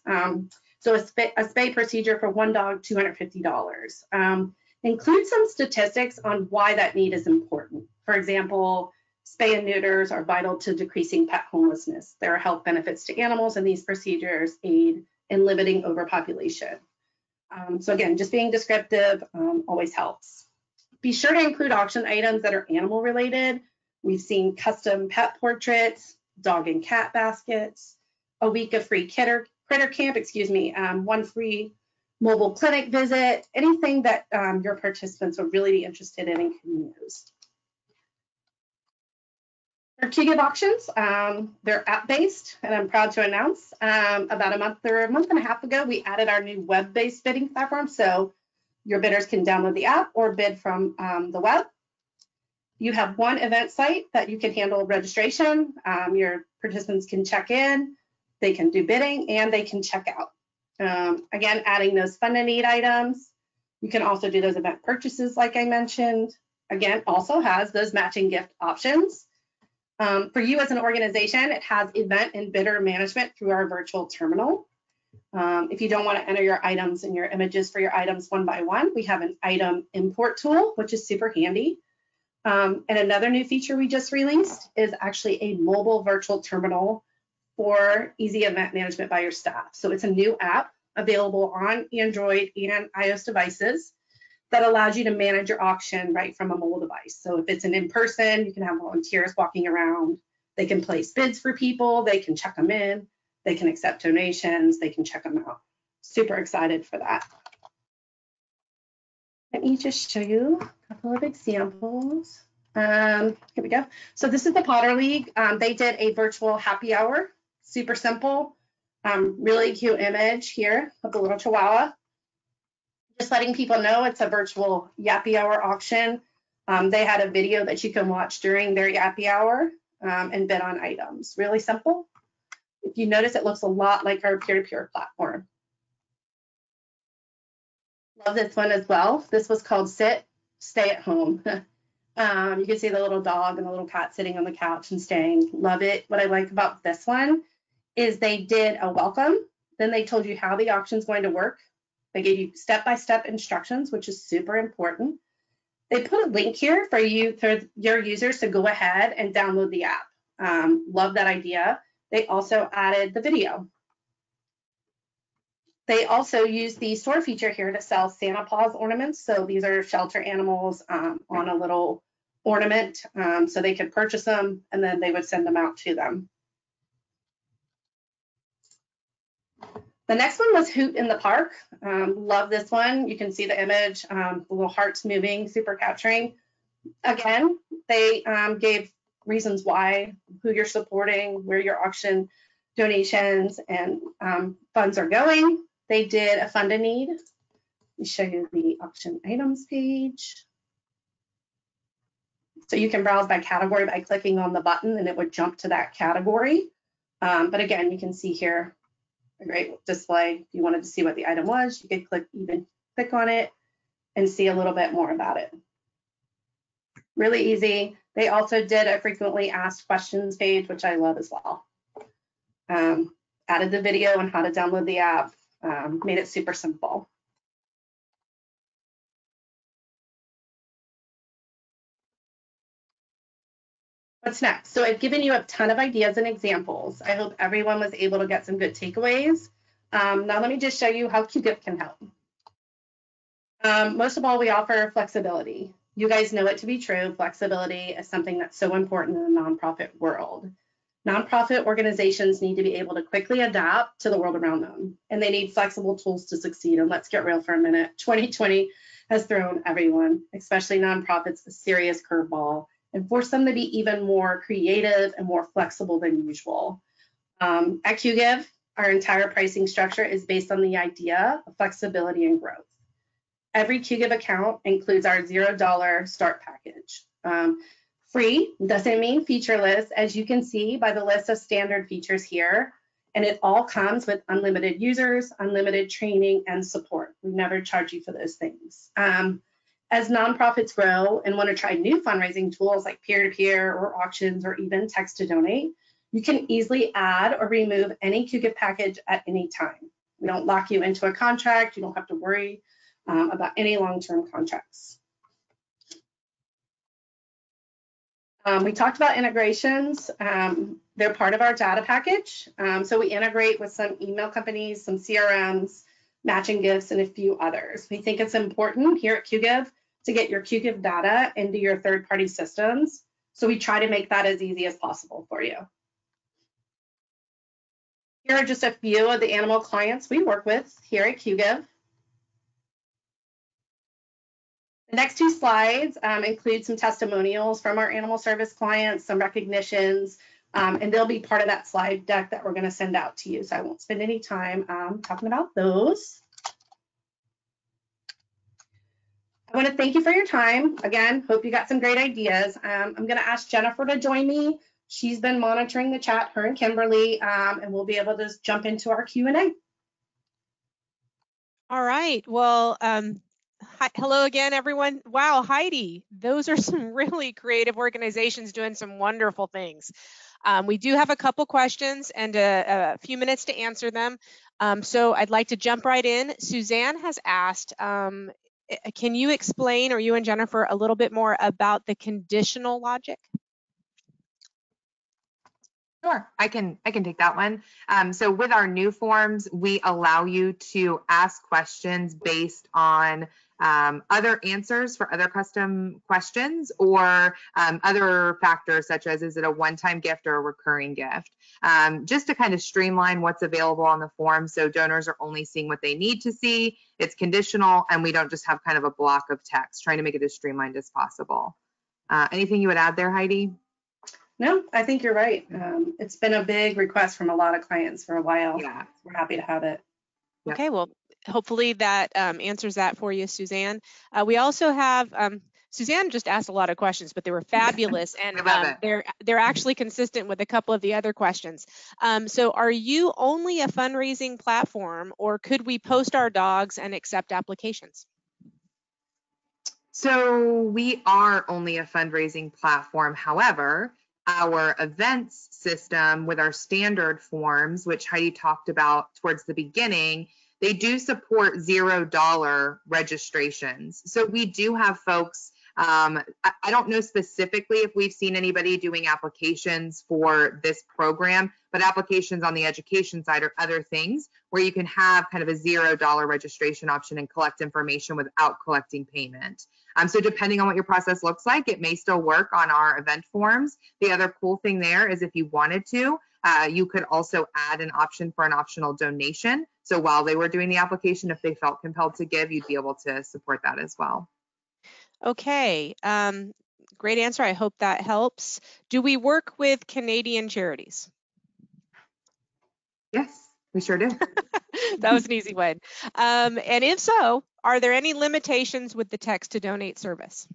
So a spay procedure for one dog, $250. Include some statistics on why that need is important. For example, spay and neuters are vital to decreasing pet homelessness. There are health benefits to animals, and these procedures aid in limiting overpopulation. So again, just being descriptive always helps. Be sure to include auction items that are animal related. We've seen custom pet portraits, dog and cat baskets, a week of free critter camp, one free mobile clinic visit, anything that your participants would really be interested in and can use. For Qgiv auctions, they're app-based, and I'm proud to announce about a month and a half ago, we added our new web-based bidding platform, so your bidders can download the app or bid from the web. You have one event site that you can handle registration. Your participants can check in, they can do bidding, and they can check out. Again, adding those fund-a-need items. You can also do those event purchases like I mentioned. Again, also has those matching gift options. For you as an organization, it has event and bidder management through our virtual terminal. If you don't want to enter your items and your images for your items one by one, we have an item import tool, which is super handy. And another new feature we just released is actually a mobile virtual terminal for easy event management by your staff. So it's a new app available on Android and iOS devices that allows you to manage your auction right from a mobile device. So if it's an in-person, you can have volunteers walking around. They can place bids for people. They can check them in. They can accept donations. They can check them out. Super excited for that. Let me just show you a couple of examples. Here we go. So this is the Potter League. They did a virtual happy hour. Super simple. Really cute image here of the little Chihuahua. Just letting people know it's a virtual Yappy Hour auction. They had a video that you can watch during their Yappy Hour and bid on items. Really simple. If you notice, it looks a lot like our peer-to-peer platform. Love this one as well. This was called Sit, Stay at Home. You can see the little dog and the little cat sitting on the couch and staying. Love it. What I like about this one is they did a welcome. Then they told you how the auction is going to work. They gave you step-by-step instructions, which is super important. They put a link here for your users to go ahead and download the app. Love that idea. They also added the video. They also use the store feature here to sell Santa Paws ornaments. So these are shelter animals on a little ornament. So they could purchase them and then they would send them out to them. The next one was Hoot in the Park. Love this one. You can see the image, the little hearts moving, super capturing. Again, they gave reasons why, who you're supporting, where your auction donations and funds are going. They did a fund-a-need. Let me show you the auction items page. So you can browse by category by clicking on the button and it would jump to that category. But again, you can see here a great display. If you wanted to see what the item was, you could click on it and see a little bit more about it. Really easy. They also did a frequently asked questions page, which I love as well. Added the video on how to download the app, made it super simple. What's next? So I've given you a ton of ideas and examples. I hope everyone was able to get some good takeaways. Now let me just show you how Qgiv can help. Most of all, we offer flexibility. You guys know it to be true. Flexibility is something that's so important in the nonprofit world. Nonprofit organizations need to be able to quickly adapt to the world around them, and they need flexible tools to succeed. And let's get real for a minute. 2020 has thrown everyone, especially nonprofits, a serious curveball and forced them to be even more creative and more flexible than usual. At Qgiv, our entire pricing structure is based on the idea of flexibility and growth. Every Qgiv account includes our $0 start package. Free doesn't mean featureless, as you can see by the list of standard features here. And it all comes with unlimited users, unlimited training, and support. We never charge you for those things. As nonprofits grow and want to try new fundraising tools like peer-to-peer or auctions or even text to donate, you can easily add or remove any Qgiv package at any time. We don't lock you into a contract. You don't have to worry about any long-term contracts. We talked about integrations. They're part of our data package. So we integrate with some email companies, some CRMs, matching gifts, and a few others. We think it's important here at Qgiv to get your Qgiv data into your third-party systems. So we try to make that as easy as possible for you. Here are just a few of the animal clients we work with here at Qgiv. The next two slides include some testimonials from our animal service clients, some recognitions, and they'll be part of that slide deck that we're going to send out to you. So I won't spend any time talking about those. I want to thank you for your time. Again, hope you got some great ideas. I'm going to ask Jennifer to join me. She's been monitoring the chat, her and Kimberly, and we'll be able to jump into our Q&A.
All right. Well, hello again, everyone. Wow, Heidi, those are some really creative organizations doing some wonderful things. We do have a couple questions and a few minutes to answer them. So I'd like to jump right in. Suzanne has asked, can you explain, or you and Jennifer, a little bit more about the conditional logic?
Sure, I can take that one. So with our new forms, we allow you to ask questions based on other answers for other custom questions, or other factors such as, is it a one-time gift or a recurring gift? Just to kind of streamline what's available on the form, so donors are only seeing what they need to see. It's conditional, and we don't just have kind of a block of text, trying to make it as streamlined as possible. Anything you would add there, Heidi?
No, I think you're right. It's been a big request from a lot of clients for a while.
Yeah.
We're happy to have it.
Yep.
Okay, well, hopefully that answers that for you, Suzanne. We also have, Suzanne just asked a lot of questions, but they were fabulous, and they're actually consistent with a couple of the other questions. So are you only a fundraising platform, or could we post our dogs and accept applications?
So we are only a fundraising platform. However, our events system with our standard forms, which Heidi talked about towards the beginning, they do support $0 registrations. So we do have folks, I don't know specifically if we've seen anybody doing applications for this program, but applications on the education side or other things where you can have kind of a $0 registration option and collect information without collecting payment. So depending on what your process looks like, it may still work on our event forms. The other cool thing there is if you wanted to, you could also add an option for an optional donation. So while they were doing the application, if they felt compelled to give, you'd be able to support that as well.
Okay, great answer. I hope that helps. Do we work with Canadian charities?
Yes, we sure do.
That was an easy one. And if so, are there any limitations with the text to donate service?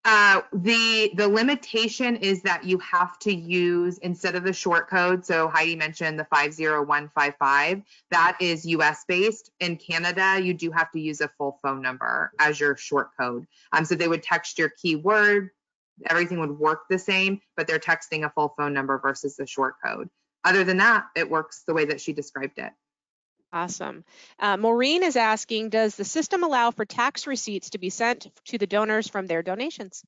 The limitation is that you have to use, instead of the short code, so Heidi mentioned the 50155, that is US based. In Canada, you do have to use a full phone number as your short code. So they would text your keyword, everything would work the same, but they're texting a full phone number versus the short code. Other than that, it works the way that she described it.
Awesome. Maureen is asking, does the system allow for tax receipts to be sent to the donors from their donations?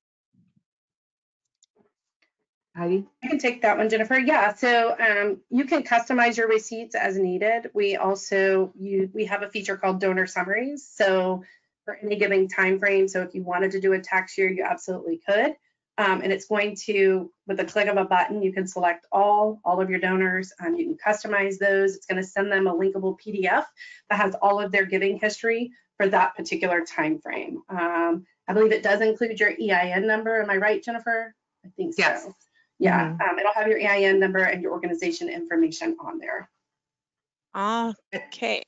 Heidi?
I can take that one, Jennifer. Yeah, so you can customize your receipts as needed. We also, we have a feature called donor summaries. So for any given time frame, so if you wanted to do a tax year, you absolutely could. And it's going to, with a click of a button, you can select all of your donors. You can customize those. It's going to send them a linkable PDF that has all of their giving history for that particular time frame. I believe it does include your EIN number. Am I right, Jennifer? I think so.
Yes.
Yeah, it'll have your EIN number and your organization information on there.
Okay,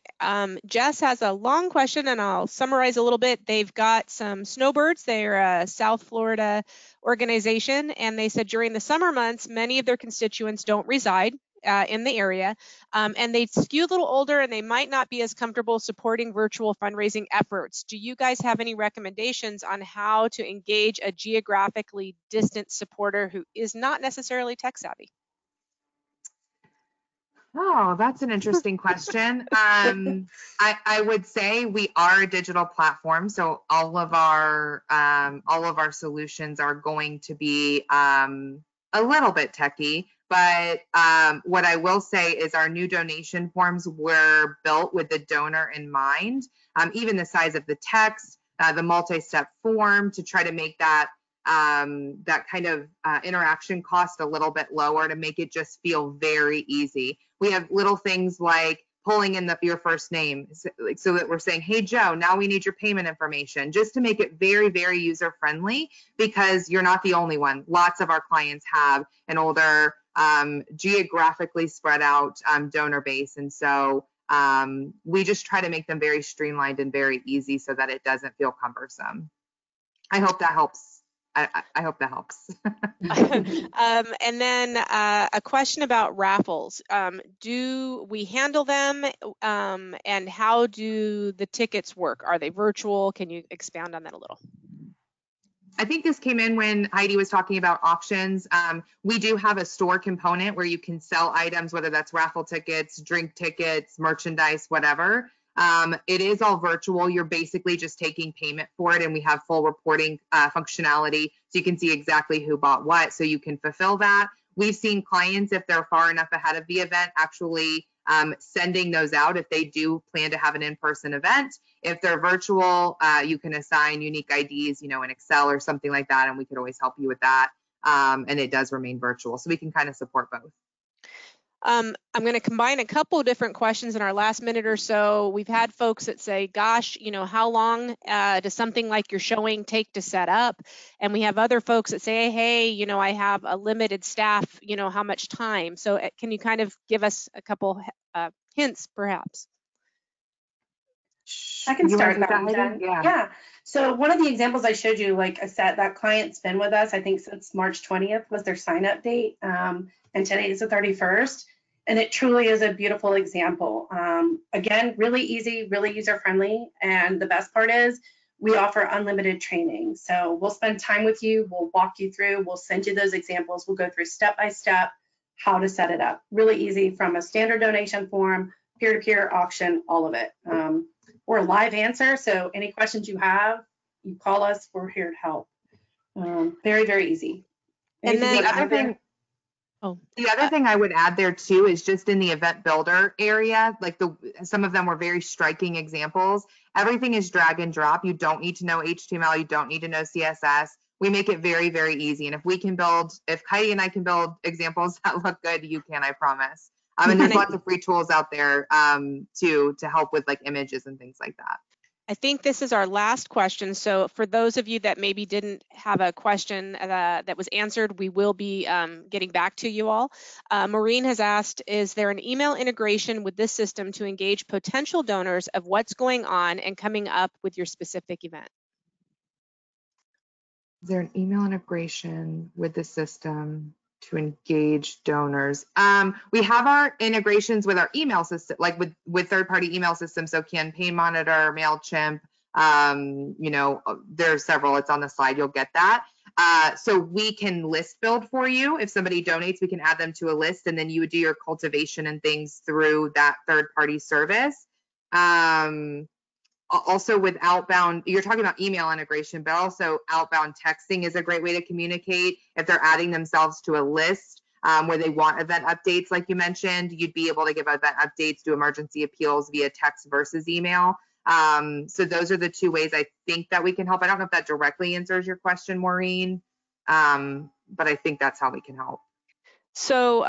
Jess has a long question and I'll summarize a little bit. They've got some snowbirds. They're a South Florida organization, and they said during the summer months, many of their constituents don't reside in the area, and they skew a little older and they might not be as comfortable supporting virtual fundraising efforts. Do you guys have any recommendations on how to engage a geographically distant supporter who is not necessarily tech savvy?
Oh, that's an interesting question. I would say we are a digital platform, so all of our solutions are going to be a little bit techy. But what I will say is our new donation forms were built with the donor in mind. Even the size of the text, the multi-step form to try to make that kind of interaction cost a little bit lower to make it just feel very easy. We have little things like pulling in your first name so that we're saying, hey, Joe, now we need your payment information, just to make it very, very user friendly, because you're not the only one. Lots of our clients have an older, geographically spread out donor base. And so we just try to make them very streamlined and very easy so that it doesn't feel cumbersome. I hope that helps. I hope that helps.
And then a question about raffles. Do we handle them, and how do the tickets work? Are they virtual? Can you expound on that a little?
I think this came in when Heidi was talking about auctions. We do have a store component where you can sell items, whether that's raffle tickets, drink tickets, merchandise, whatever. It is all virtual. You're basically just taking payment for it, and we have full reporting functionality, so you can see exactly who bought what, so you can fulfill that. We've seen clients, if they're far enough ahead of the event, actually sending those out if they do plan to have an in-person event. If they're virtual, you can assign unique IDs, in Excel or something like that, and we could always help you with that. And it does remain virtual, so we can kind of support both.
I'm going to combine a couple of different questions in our last minute or so. We've had folks that say, gosh, how long does something like you're showing take to set up? And we have other folks that say, hey, I have a limited staff, how much time? So can you kind of give us a couple hints, perhaps?
I can start that one, Jen. Yeah. So one of the examples I showed you, like I said, that client's been with us, I think since March 20th was their sign up date. And today is the 31st. And it truly is a beautiful example. Again, really easy, really user friendly. And the best part is we offer unlimited training. So we'll spend time with you. We'll walk you through. We'll send you those examples. We'll go through step by step how to set it up. Really easy, from a standard donation form, peer-to-peer auction, all of it. We're a live answer. So any questions you have, you call us. We're here to help. Very, very easy.
And then
the other thing. The other thing I would add there too is just in the event builder area, like some of them were very striking examples. Everything is drag and drop. You don't need to know HTML. You don't need to know CSS. We make it very, very easy. And if Heidi and I can build examples that look good, you can, I promise. And there's lots of free tools out there to help with like images and things like that.
I think this is our last question. So for those of you that maybe didn't have a question that was answered, we will be getting back to you all. Maureen has asked, is there an email integration with this system to engage potential donors of what's going on and coming up with your specific event?
Is there an email integration with the system to engage donors? We have our integrations with our email system, like with third-party email systems, so Campaign Monitor, MailChimp, there's several. It's on the slide, you'll get that. So we can list build for you. If somebody donates, we can add them to a list, and then you would do your cultivation and things through that third-party service. Also with outbound, you're talking about email integration, but also outbound texting is a great way to communicate. If they're adding themselves to a list where they want event updates, like you mentioned, you'd be able to give event updates, do emergency appeals via text versus email. So those are the two ways I think that we can help. I don't know if that directly answers your question, Maureen, but I think that's how we can help.
So,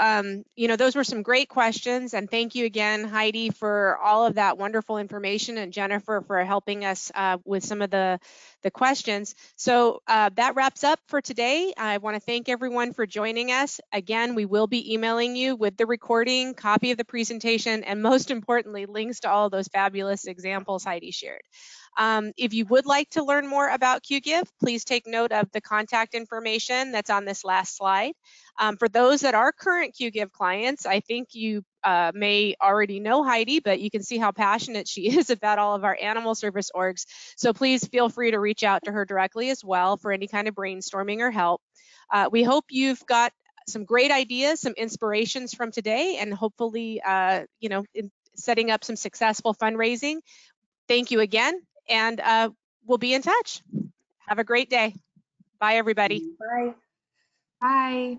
you know, those were some great questions, and thank you again, Heidi, for all of that wonderful information, and Jennifer for helping us with some of the questions. So that wraps up for today. I want to thank everyone for joining us. Again, we will be emailing you with the recording, copy of the presentation, and most importantly, links to all of those fabulous examples Heidi shared. If you would like to learn more about Qgiv, please take note of the contact information that's on this last slide. For those that are current Qgiv clients, I think you may already know Heidi, but you can see how passionate she is about all of our animal service orgs. So please feel free to reach out to her directly as well for any kind of brainstorming or help. We hope you've got some great ideas, some inspirations from today, and hopefully, you know, in setting up some successful fundraising. Thank you again, and we'll be in touch. Have a great day. Bye, everybody.
Bye.
Bye.